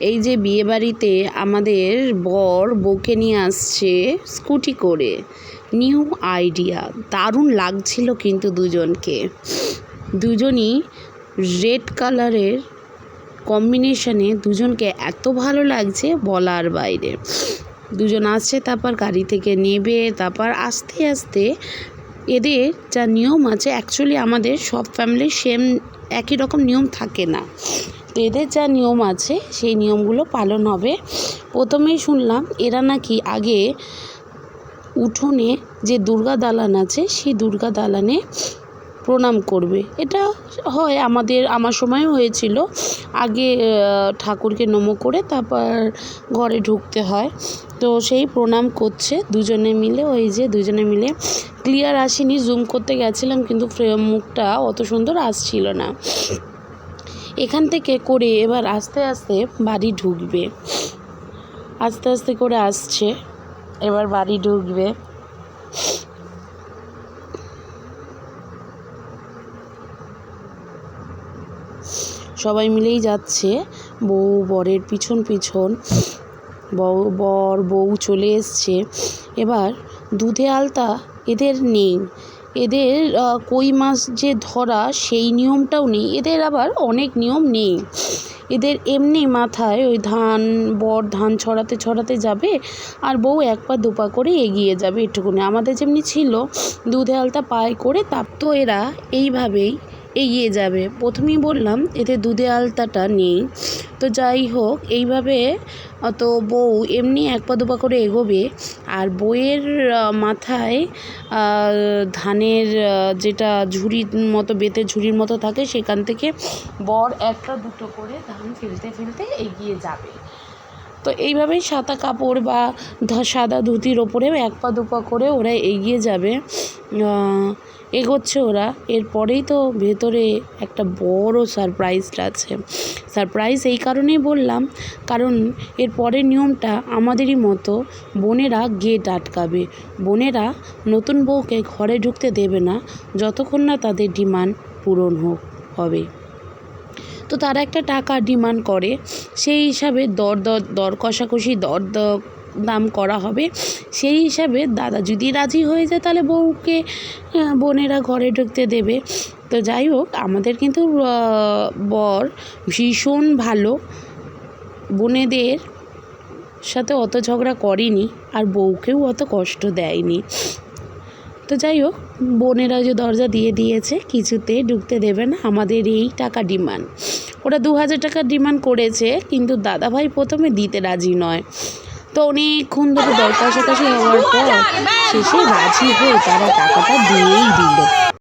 এই যে বিয়েবাড়িতে আমাদের বর বউকে নিয়ে আসছে স্কুটি করে। নিউ আইডিয়া, দারুণ লাগছিল কিন্তু দুজনই রেড কালারের কম্বিনেশনে দুজনকে এত ভালো লাগছে বলার বাইরে। দুজন আসছে, তারপর গাড়ি থেকে নেবে, তারপর আস্তে আস্তে এদের যা নিয়ম আছে, অ্যাকচুয়ালি আমাদের সব ফ্যামিলির সেম একই রকম নিয়ম থাকে না, তো এদের যা নিয়ম আছে সেই নিয়মগুলো পালন হবে। প্রথমেই শুনলাম এরা নাকি আগে উঠোনে যে দুর্গা দালান আছে সেই দুর্গা দালানে প্রণাম করবে। এটা হয় আমার সময়ও হয়েছিল, আগে ঠাকুরকে নমো করে তারপর ঘরে ঢুকতে হয়। তো সেই প্রণাম করছে দুজনে মিলে। ওই যে দুজনে মিলে ক্লিয়ার আসেনি, জুম করতে গেছিলাম কিন্তু মুখটা অত সুন্দর আসছিল না। এখান থেকে করে এবার আস্তে আস্তে বাড়ি ঢুকবে, আস্তে আস্তে করে আসছে, এবার বাড়ি ঢুকবে। সবাই মিলেই যাচ্ছে, বউ বরের পিছন পিছন। বর বউ চলে এসছে। এবার দুধে আলতা এদের নেই, এদের কই মাছ যে ধরা সেই নিয়মটাও নেই, এদের আবার অনেক নিয়ম নেই। এদের এমনি মাথায় ওই বর ধান ছড়াতে ছড়াতে যাবে আর বউ এক পা দুপা করে এগিয়ে যাবে, এটুকুনি। আমাদের যেমনি ছিল দুধে আলতা পায়ে করে, তার তো এরা এইভাবেই এগিয়ে যাবে। প্রথমেই বললাম এতে দুধে আলতাটা নেই, তো যাই হোক এইভাবে তো বউ এমনি এক পা দুপা করে এগোবে। আর বউয়ের মাথায় ধানের যেটা ঝুড়ির মতো, বেতের ঝুড়ির মতো থাকে, সেখান থেকে বর একটা দুটো করে ধান ফেলতে ফেলতে এগিয়ে যাবে। তো এইভাবেই সাদা কাপড় বা সাদা ধুতির ওপরেও এক পা দুপা করে ওরা এগিয়ে যাবে। এগোচ্ছে ওরা। এরপরেই তো ভেতরে একটা বড় সারপ্রাইজ আছে। সারপ্রাইজ এই কারণেই বললাম, কারণ এর পরের নিয়মটা আমাদেরই মতো, বোনেরা গেট আটকাবে। বোনেরা নতুন বউকে ঘরে ঢুকতে দেবে না যতক্ষণ না তাদের ডিমান্ড পূরণ হবে। তো তারা একটা টাকা ডিমান্ড করে, সেই হিসাবে দর কষাকষি দাম করা হবে। সেই হিসাবে দাদা যদি রাজি হয়ে যায় তাহলে বউকে বোনেরা ঘরে ঢুকতে দেবে। তো যাই হোক, আমাদের কিন্তু বর ভীষণ ভালো, বোনেদের সাথে অত ঝগড়া করেনি আর বউকেও অত কষ্ট দেয়নি। তো যাই হোক, বোনেরা যে দরজা দিয়ে দিয়েছে, কিছুতে ঢুকতে দেবে না, আমাদের এই টাকা ডিমান্ড। ওরা 2000 টাকা ডিমান্ড করেছে, কিন্তু দাদাভাই প্রথমে দিতে রাজি নয়। তো অনেকক্ষণ ধরে দর কষাকষি হওয়ার পর শেষে রাজি হয়ে তারা টাকাটা দিয়েই দিল।